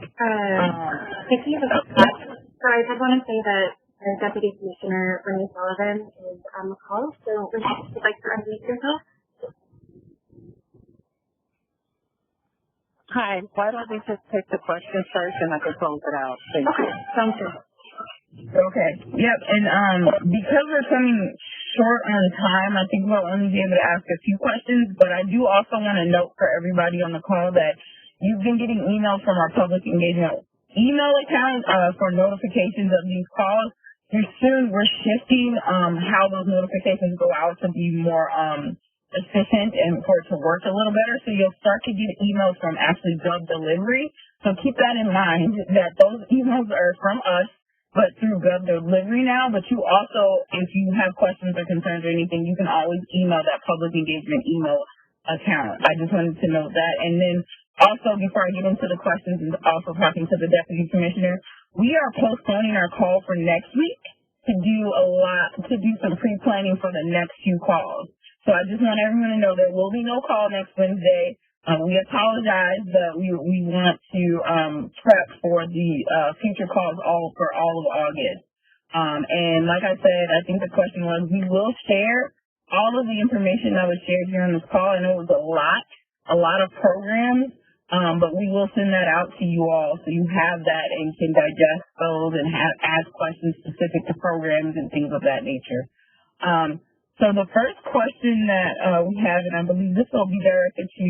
Thank you. So I did want to say that our Deputy Commissioner, Winnie Sullivan, is on the call, so would you like to unmute yourself? Hi, why don't we just take the questions first and I can close it out? Thank you. Sounds good. Okay. Yep. And because we're coming short on time, I think we'll only be able to ask a few questions, but I do also want to note for everybody on the call that you've been getting emails from our public engagement email account for notifications of these calls. Soon we're shifting how those notifications go out to be more efficient and for it to work a little better. So you'll start to get emails from actually Gov Delivery. So keep that in mind that those emails are from us, but through Gov Delivery now. But you also, if you have questions or concerns or anything, you can always email that public engagement email account. I just wanted to note that. And then also, before I get into the questions and also talking to the Deputy Commissioner, we are postponing our call for next week to do some pre-planning for the next few calls. So I just want everyone to know there will be no call next Wednesday. We apologize, but we want to prep for the future calls for all of August. And like I said, I think the question was, we will share all of the information that was shared here on this call. I know it was a lot of programs. But we will send that out to you all so you have that and can digest those and ask questions specific to programs and things of that nature. So the first question that we have, and I believe this will be directed to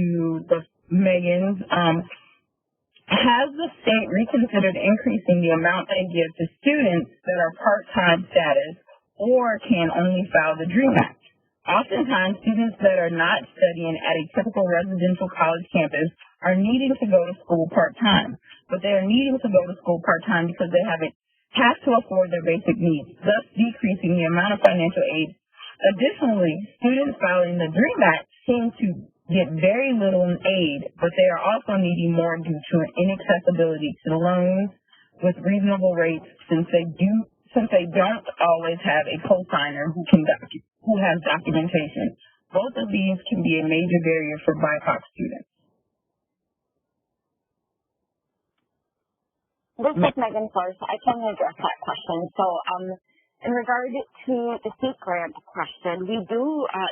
the Meghan's, has the state reconsidered increasing the amount they give to students that are part-time status or can only file the DREAM Act? Oftentimes, students that are not studying at a typical residential college campus are needing to go to school part-time, but they are needing to go to school part-time because they have to afford their basic needs, thus decreasing the amount of financial aid. Additionally, students filing the DREAM Act seem to get very little in aid, but they are also needing more due to an inaccessibility to loans with reasonable rates since they don't always have a cosigner who has documentation. Both of these can be a major barrier for BIPOC students. This is Meghan Flores. I can address that question. So in regard to the state grant question, we do,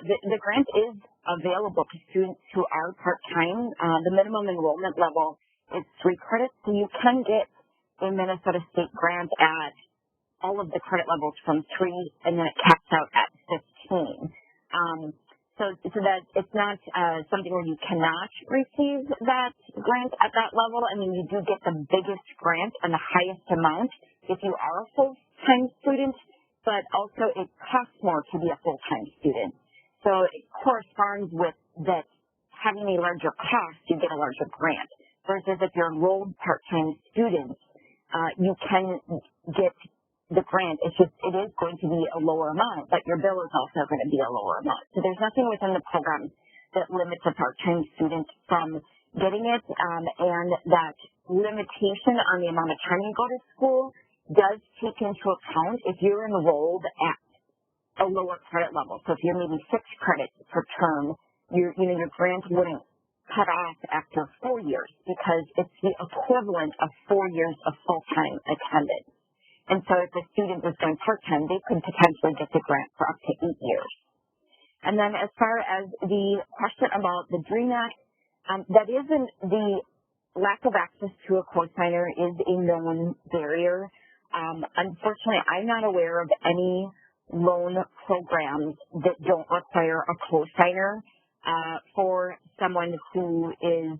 the grant is available to students who are part-time. The minimum enrollment level is 3 credits, so you can get a Minnesota state grant at all of the credit levels from 3, and then it caps out at 15. So that it's it's not something where you cannot receive that grant at that level. I mean, you do get the biggest grant and the highest amount if you are a full-time student, but also it costs more to be a full-time student. So it corresponds with that having a larger cost, you get a larger grant. Versus if you're enrolled part-time students, you can get the grant. It's just, it is going to be a lower amount, but your bill is also going to be a lower amount. So there's nothing within the program that limits a part-time student from getting it, and that limitation on the amount of time you go to school does take into account if you're enrolled at a lower credit level. So if you're maybe 6 credits per term, your grant wouldn't cut off after 4 years because it's the equivalent of 4 years of full-time attendance. And so if a student was going part-time, they could potentially get the grant for up to 8 years. And then as far as the question about the DREAM Act, that isn't the lack of access to a cosigner is a known barrier. Unfortunately, I'm not aware of any loan programs that don't require a cosigner for someone who is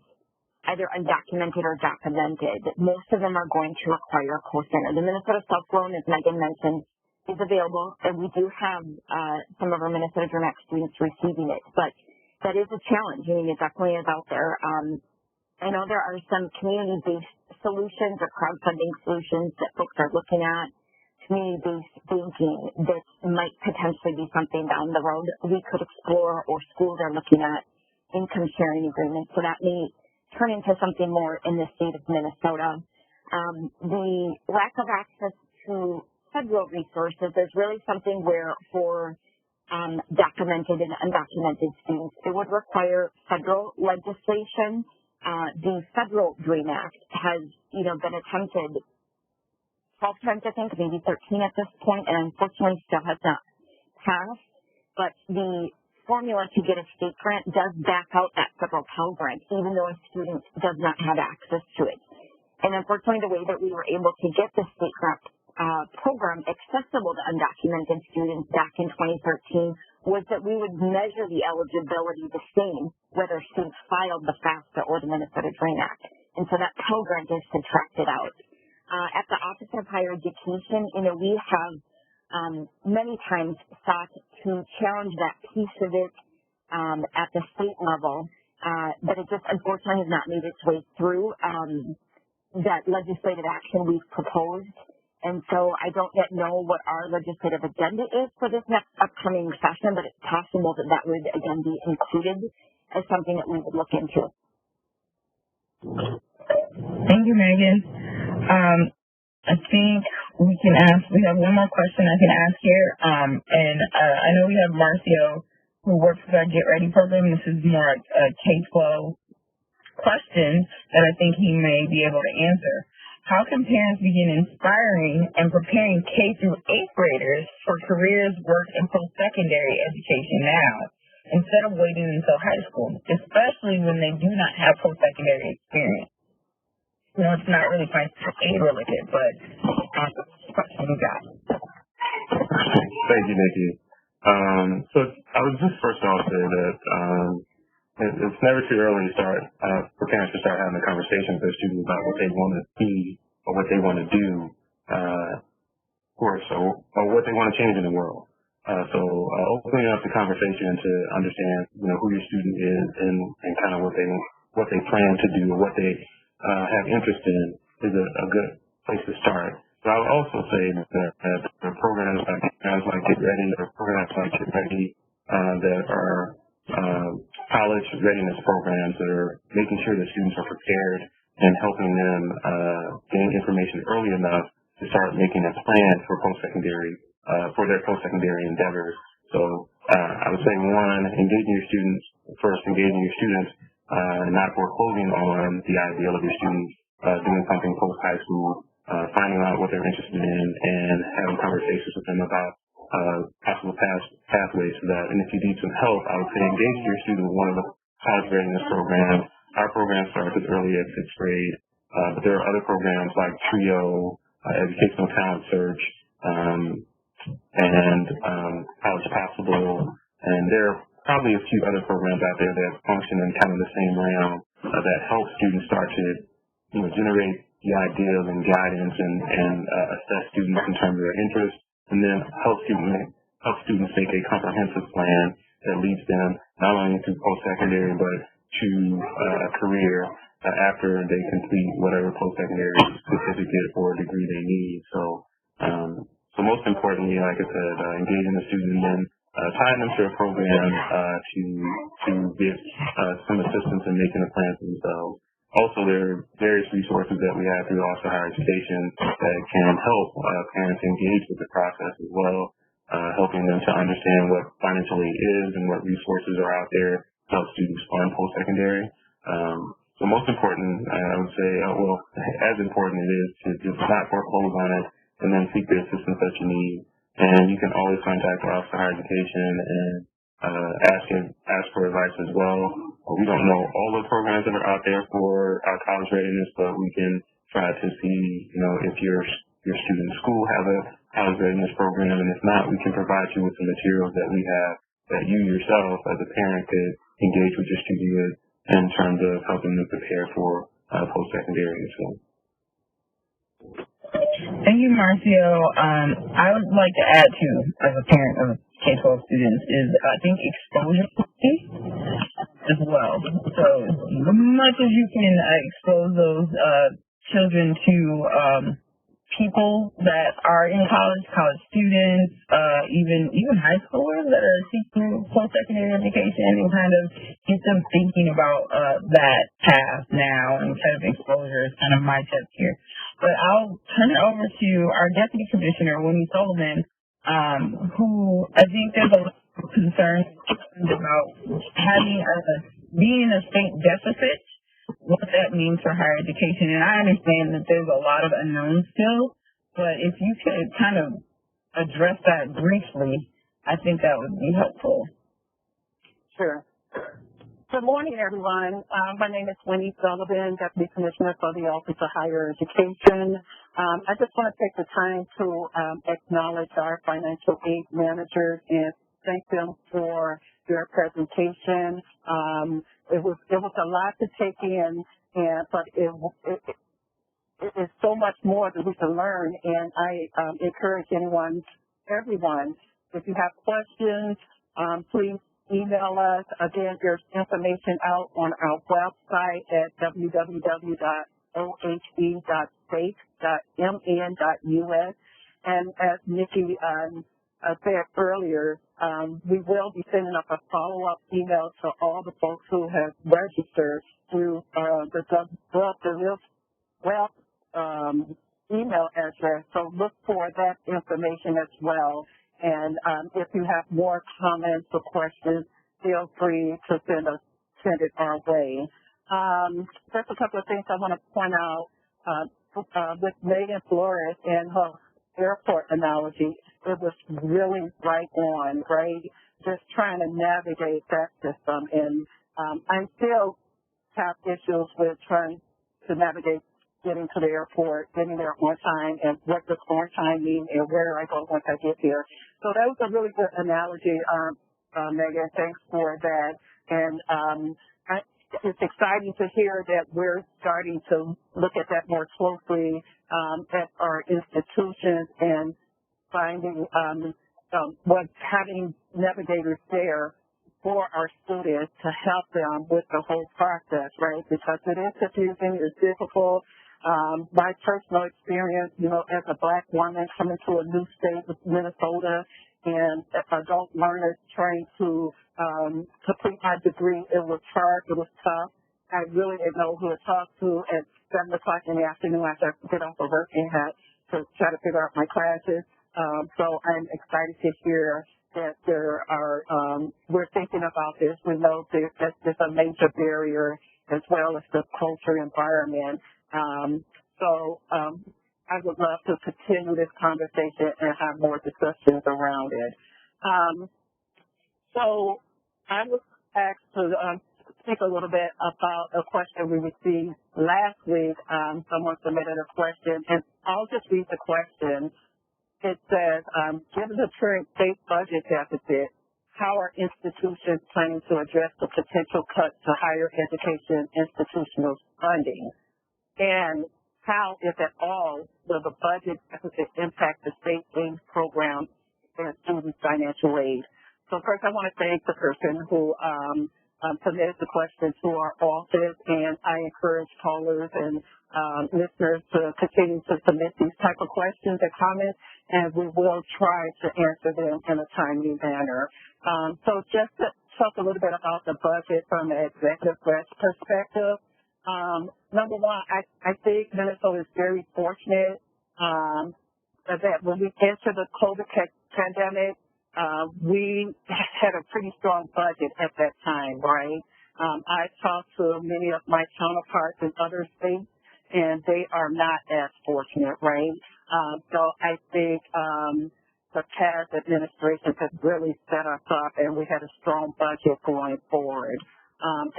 either undocumented or documented. Most of them are going to require a co-signer. The Minnesota Self-Loan, as Meghan mentioned, is available, and we do have some of our Minnesota DREAM Act students receiving it, but that is a challenge. I mean, it definitely is out there. I know there are some community-based solutions or crowdfunding solutions that folks are looking at, community-based banking that might potentially be something down the road we could explore, or schools are looking at income sharing agreements, so that may turn into something more in the state of Minnesota. The lack of access to federal resources is really something where for documented and undocumented students, it would require federal legislation. The federal DREAM Act has, been attempted 12 times, I think, maybe 13 at this point, and unfortunately still has not passed. But the formula to get a state grant does back out that federal Pell grant, even though a student does not have access to it. And unfortunately, the way that we were able to get the state grant program accessible to undocumented students back in 2013 was that we would measure the eligibility the same, whether students filed the FAFSA or the Minnesota DREAM Act. And so that Pell grant is subtracted out. At the Office of Higher Education, we have many times sought to challenge that piece of it at the state level, but it just unfortunately has not made its way through that legislative action we've proposed. And so I don't yet know what our legislative agenda is for this next upcoming session, but it's possible that that would, again, be included as something that we would look into. Thank you, Megan. I think we have one more question I can ask here. And I know we have Marcio who works with our Get Ready program. This is more a K-12 question that I think he may be able to answer. How can parents begin inspiring and preparing K through 8th graders for careers, work, and post-secondary education now, instead of waiting until high school, especially when they do not have post-secondary experience? It's not really financial aid related, but question you got. Thank you, Nikki. So I would just first off say that it's never too early to start for parents to start having a conversation with their students about what they want to see or what they want to do, of course, or what they want to change in the world. So opening up the conversation to understand, who your student is and kind of what they plan to do or what they have interest in is a good place to start. But I would also say that the programs like Get Ready or programs like Get Ready that are college readiness programs that are making sure that students are prepared and helping them gain information early enough to start making a plan for for their post-secondary endeavors. So I would say, one, engaging your students, not foreclosing on the ideal of your students doing something post-high school, finding out what they're interested in and having conversations with them about possible pathways to that. And if you need some help, I would say engage your student in one of the college readiness programs. Our program starts as early as 6th grade, but there are other programs like TRIO, Educational Talent Search, and College Possible, and there are probably a few other programs out there that function in kind of the same realm that help students start to, generate the ideas and guidance and assess students in terms of their interests, and then help students make a comprehensive plan that leads them not only to post-secondary but to a career after they complete whatever post-secondary certificate or degree they need. So most importantly, like I said, engaging the student and then tying them to a program to get some assistance in making a plan for themselves. Also, there are various resources that we have through Office of Higher Education that can help parents engage with the process as well, helping them to understand what financial aid is and what resources are out there to help students fund post-secondary. So most important, I would say, as important it is to just not foreclose on it and then seek the assistance that you need. And you can always contact the Office of Higher Education and ask for advice as well. We don't know all the programs that are out there for our college readiness, but we can try to see, if your student's school have a college readiness program, and if not, we can provide you with the materials that we have that you yourself as a parent could engage with your student with in terms of helping them prepare for post-secondary. So. Thank you, Marcio. I would like to add to, as a parent of K-12 students, is I think exposure as well. So as much as you can expose those children to people that are in college students, even high schoolers that are seeking post-secondary education, and kind of get them thinking about that path now, and kind of exposure is kind of my tip here. But I'll turn it over to our Deputy Commissioner, Winnie Sullivan, who I think there's a lot of concern about being in a state deficit, what that means for higher education. And I understand that there's a lot of unknowns still, but if you could kind of address that briefly, I think that would be helpful. Sure. Good morning, everyone. My name is Winnie Sullivan, Deputy Commissioner for the Office of Higher Education. I just want to take the time to acknowledge our financial aid managers and thank them for their presentation. It was a lot to take in, but it is so much more that we can learn. And I encourage everyone, if you have questions, please email us. Again, there's information out on our website at www.ohb.state.mn.us. And as Nikki said earlier, we will be sending up a follow-up email to all the folks who have registered through the web email address. So look for that information as well. And if you have more comments or questions, feel free to send it our way. Just a couple of things I want to point out with Meghan Flores and her airport analogy. It was really right on, right? Just trying to navigate that system. And I still have issues with trying to navigate getting to the airport, getting there on time, and what does on time mean, and where do I go once I get here. So that was a really good analogy, Meghan. Thanks for that. And it's exciting to hear that we're starting to look at that more closely at our institutions and finding having navigators there for our students to help them with the whole process, right? Because it is confusing, it's difficult. My personal experience, as a Black woman coming to a new state of Minnesota and adult learners trying to complete my degree, it was hard, it was tough. I really didn't know who to talk to at 7 o'clock in the afternoon after I get off of work and had to try to figure out my classes. So I'm excited to hear that there are, we're thinking about this. We know there's a major barrier as well as the culture environment. I would love to continue this conversation and have more discussions around it. So I was asked to speak a little bit about a question we received last week. Someone submitted a question, and I'll just read the question. It says, given the current state budget deficit, how are institutions planning to address the potential cuts to higher education institutional funding? And how, if at all, will the budget deficit impact the state aid program and student financial aid? So first, I want to thank the person who submitted the question to our office, and I encourage callers and listeners to continue to submit these type of questions and comments, and we will try to answer them in a timely manner. So just to talk a little bit about the budget from an executive branch perspective, number one, I think Minnesota is very fortunate that when we entered the COVID pandemic, we had a pretty strong budget at that time, right? I talked to many of my counterparts in other states, and they are not as fortunate, right? So I think the past administration has really set us up, and we had a strong budget going forward.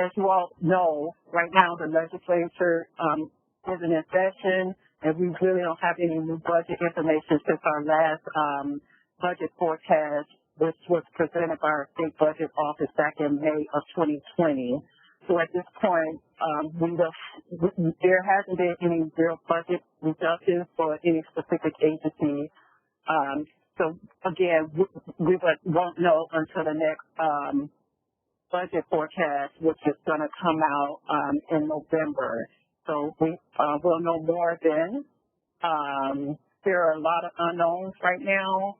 As you all know, right now the legislature isn't in session, and we really don't have any new budget information since our last budget forecast, which was presented by our state budget office back in May of 2020. So at this point, there hasn't been any real budget reductions for any specific agency. So again, we won't know until the next budget forecast, which is going to come out in November. So we will know more then. There are a lot of unknowns right now,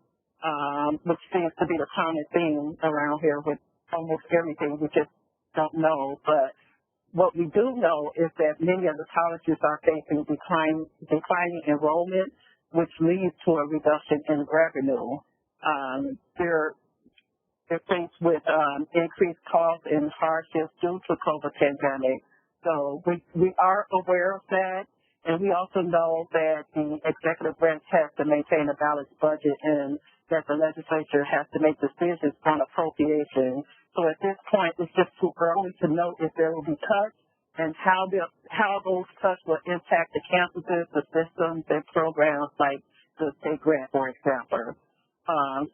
which seems to be the common theme around here with almost everything. We just don't know. But what we do know is that many of the colleges are facing declining enrollment, which leads to a reduction in revenue. They're faced with increased costs and hardships due to COVID pandemic. So we are aware of that, and we also know that the executive branch has to maintain a balanced budget and that the legislature has to make decisions on appropriation. So at this point, it's just too early to know if there will be cuts and how those cuts will impact the campuses, the systems, and programs like the state grant, for example.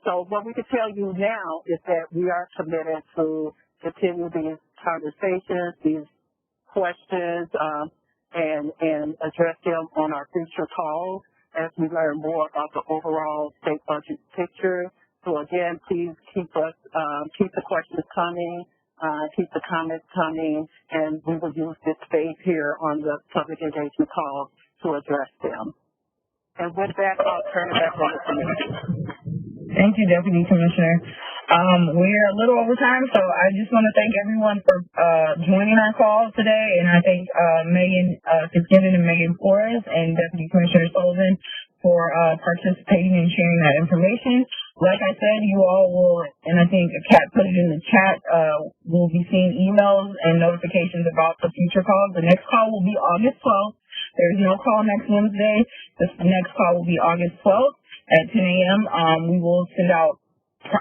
So what we can tell you now is that we are committed to continue these conversations, these questions, and address them on our future calls as we learn more about the overall state budget picture. So again, please keep the questions coming, keep the comments coming, and we will use this space here on the public engagement call to address them. And with that, I'll turn it back over to you. Thank you, Deputy Commissioner. We're a little over time, so I just want to thank everyone for joining our call today, and I thank Meghan FitzGibbon and Meghan Flores and Deputy Commissioner Sullivan for participating and sharing that information. Like I said, you all will, and I think Kat put it in the chat, will be seeing emails and notifications about the future calls. The next call will be August 12th. There's no call next Wednesday. The next call will be August 12th at 10 a.m. We will send out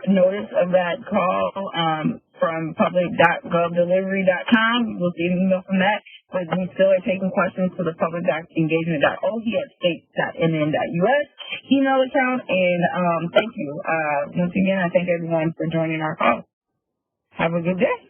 notice of that call from public.govdelivery.com. We'll see an email from that, but we still are taking questions to the public.engagement.og@state.mn.us email account. And thank you. Once again, I thank everyone for joining our call. Have a good day.